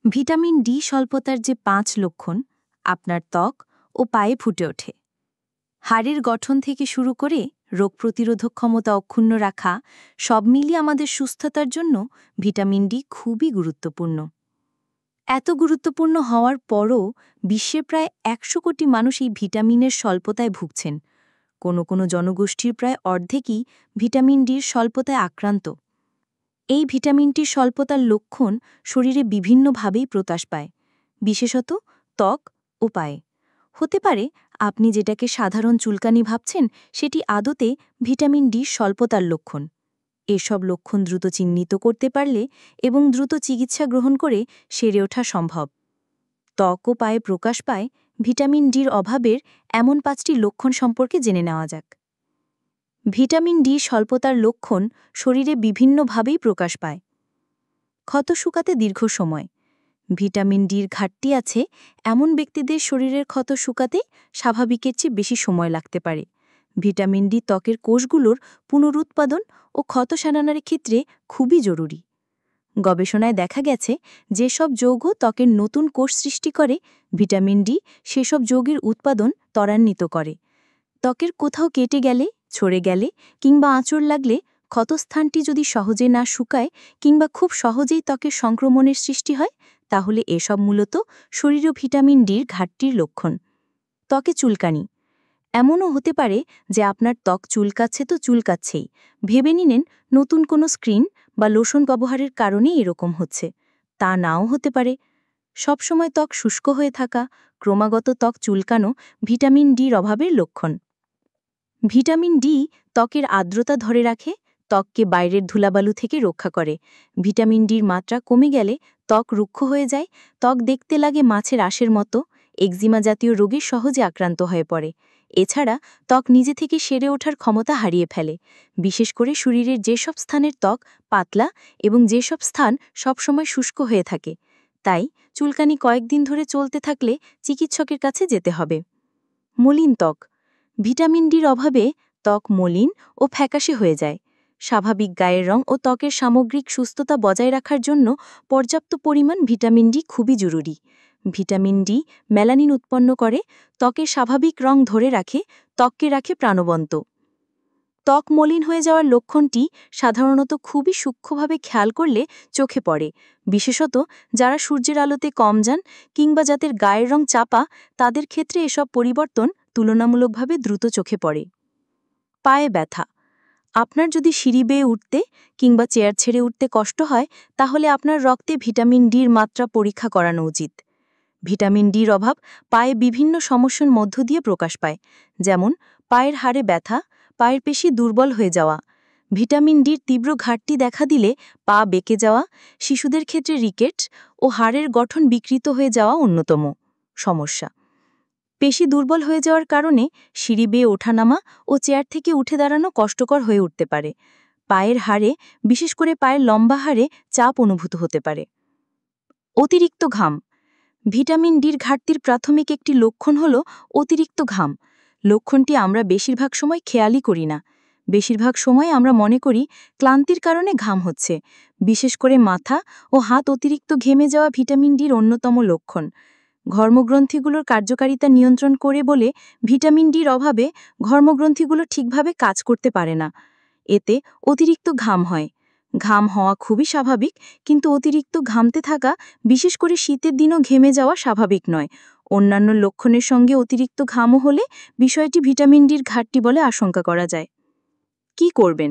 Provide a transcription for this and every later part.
Vitamin D স্বল্পতার যে 5 লক্ষণ আপনার ত্বক ও পায়ে ফুটে ওঠে। হাড়ের গঠন থেকে শুরু করে রোগ প্রতিরোধক ক্ষমতা অক্ষুণ্ণ রাখা সব মিলিয়ে আমাদের সুস্থতার জন্য ভিটামিন ডি খুবই গুরুত্বপূর্ণ। এত গুরুত্বপূর্ণ হওয়ার পরও বিশ্বে প্রায় 100 কোটি মানুষ এই ভিটামিনের স্বল্পতায় ভুগছেন। কোনো জনগোষ্ঠীর প্রায় অর্ধেকই ভিটামিন ডির স্বল্পতায় আক্রান্ত। এই ভিটামিনটির স্বল্পতার লক্ষণ শরীরে বিভিন্নভাবেই প্রকাশ পায়, বিশেষত ত্বক ও পায়ে। হতে পারে আপনি যেটাকে সাধারণ চুলকানি ভাবছেন সেটি আদতে ভিটামিন ডি স্বল্পতার লক্ষণ। এসব লক্ষণ দ্রুত চিহ্নিত করতে পারলে এবং দ্রুত চিকিৎসা গ্রহণ করে সেরে ওঠা সম্ভব। ত্বক ও পায়ে প্রকাশ পায় ভিটামিন ডির অভাবের এমন 5টি লক্ষণ সম্পর্কে জেনে নেওয়া যাক। ভিটামিন ডি স্বল্পতার লক্ষণ শরীরে বিভিন্নভাবেই প্রকাশ পায়। ক্ষত শুকাতে দীর্ঘ সময়। ভিটামিন ডির ঘাটতি আছে এমন ব্যক্তিদের শরীরের ক্ষত শুকাতে স্বাভাবিকের চেয়ে বেশি সময় লাগতে পারে। ভিটামিন ডি ত্বকের কোষগুলোর পুনরুৎপাদন ও ক্ষত সারানোর ক্ষেত্রে খুবই জরুরি। গবেষণায় দেখা গেছে যেসব যৌগ ত্বকের নতুন কোষ সৃষ্টি করে, ভিটামিন ডি সেসব যৌগের উৎপাদন ত্বরান্বিত করে। ত্বকের কোথাও কেটে গেলে, ছড়ে গেলে কিংবা আঁচড় লাগলে ক্ষতস্থানটি যদি সহজে না শুকায় কিংবা খুব সহজেই ত্বকের সংক্রমণের সৃষ্টি হয়, তাহলে এসব মূলত শরীরে ভিটামিন ডির ঘাটতির লক্ষণ। ত্বকে চুলকানি। এমনও হতে পারে যে আপনার ত্বক চুলকাচ্ছে তো চুলকাচ্ছেই, ভেবে নিলেন নতুন কোনো স্ক্রিন বা লোশন ব্যবহারের কারণে এরকম হচ্ছে। তা নাও হতে পারে। সবসময় ত্বক শুষ্ক হয়ে থাকা, ক্রমাগত ত্বক চুলকানো ভিটামিন ডির অভাবের লক্ষণ। ভিটামিন ডি ত্বকের আর্দ্রতা ধরে রাখে, ত্বককে বাইরের ধুলাবালু থেকে রক্ষা করে। ভিটামিন ডির মাত্রা কমে গেলে ত্বক রুক্ষ হয়ে যায়, ত্বক দেখতে লাগে মাছের আঁশের মতো, একজিমা জাতীয় রোগে সহজে আক্রান্ত হয়ে পড়ে। এছাড়া ত্বক নিজে থেকে সেরে ওঠার ক্ষমতা হারিয়ে ফেলে, বিশেষ করে শরীরের যেসব স্থানের ত্বক পাতলা এবং যেসব স্থান সবসময় শুষ্ক হয়ে থাকে। তাই চুলকানি কয়েকদিন ধরে চলতে থাকলে চিকিৎসকের কাছে যেতে হবে। মলিন ত্বক। ভিটামিন ডির অভাবে ত্বক মলিন ও ফ্যাকাশে হয়ে যায়। স্বাভাবিক গায়ের রং ও ত্বকের সামগ্রিক সুস্থতা বজায় রাখার জন্য পর্যাপ্ত পরিমাণ ভিটামিন ডি খুবই জরুরি। ভিটামিন ডি মেলানিন উৎপন্ন করে, ত্বকের স্বাভাবিক রং ধরে রাখে, ত্বককে রাখে প্রাণবন্ত। ত্বক মলিন হয়ে যাওয়ার লক্ষণটি সাধারণত খুবই সূক্ষ্মভাবে খেয়াল করলে চোখে পড়ে, বিশেষত যারা সূর্যের আলোতে কম যান কিংবা যাদের গায়ের রং চাপা, তাদের ক্ষেত্রে এসব পরিবর্তন তুলনামূলকভাবে দ্রুত চোখে পড়ে। পায়ে ব্যথা। আপনার যদি সিঁড়ি বেয়ে উঠতে কিংবা চেয়ার ছেড়ে উঠতে কষ্ট হয়, তাহলে আপনার রক্তে ভিটামিন ডির মাত্রা পরীক্ষা করানো উচিত। ভিটামিন ডির অভাব পায়ে বিভিন্ন সমস্যার মধ্য দিয়ে প্রকাশ পায়, যেমন পায়ের হাড়ে ব্যথা, পায়ের পেশি দুর্বল হয়ে যাওয়া। ভিটামিন ডির তীব্র ঘাটতি দেখা দিলে পা বেঁকে যাওয়া, শিশুদের ক্ষেত্রে রিকেট ও হাড়ের গঠন বিকৃত হয়ে যাওয়া অন্যতম সমস্যা। পেশি দুর্বল হয়ে যাওয়ার কারণে সিঁড়ি বেয়ে ওঠানামা ও চেয়ার থেকে উঠে দাঁড়ানো কষ্টকর হয়ে উঠতে পারে। পায়ের হাড়ে, বিশেষ করে পায়ের লম্বা হাড়ে চাপ অনুভূত হতে পারে। অতিরিক্ত ঘাম। ভিটামিন ডির ঘাটতির প্রাথমিক একটি লক্ষণ হল অতিরিক্ত ঘাম। লক্ষণটি আমরা বেশিরভাগ সময় খেয়ালই করি না। বেশিরভাগ সময় আমরা মনে করি ক্লান্তির কারণে ঘাম হচ্ছে। বিশেষ করে মাথা ও হাত অতিরিক্ত ঘেমে যাওয়া ভিটামিন ডির অন্যতম লক্ষণ। ঘর্মগ্রন্থিগুলোর কার্যকারিতা নিয়ন্ত্রণ করে বলে ভিটামিন ডির অভাবে ঘর্মগ্রন্থিগুলো ঠিকভাবে কাজ করতে পারে না। এতে অতিরিক্ত ঘাম হয়। ঘাম হওয়া খুবই স্বাভাবিক, কিন্তু অতিরিক্ত ঘামতে থাকা, বিশেষ করে শীতের দিনও ঘেমে যাওয়া স্বাভাবিক নয়। অন্যান্য লক্ষণের সঙ্গে অতিরিক্ত ঘামও হলে বিষয়টি ভিটামিন ডির ঘাটতি বলে আশঙ্কা করা যায়। কি করবেন?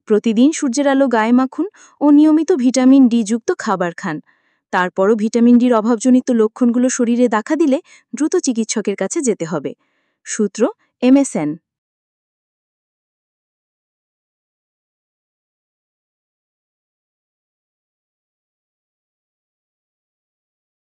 প্রতিদিন সূর্যের আলো গায়ে মাখুন ও নিয়মিত ভিটামিন ডি যুক্ত খাবার খান। তারপরও ভিটামিন ডির অভাবজনিত লক্ষণগুলো শরীরে দেখা দিলে দ্রুত চিকিৎসকের কাছে যেতে হবে। সূত্র MSN।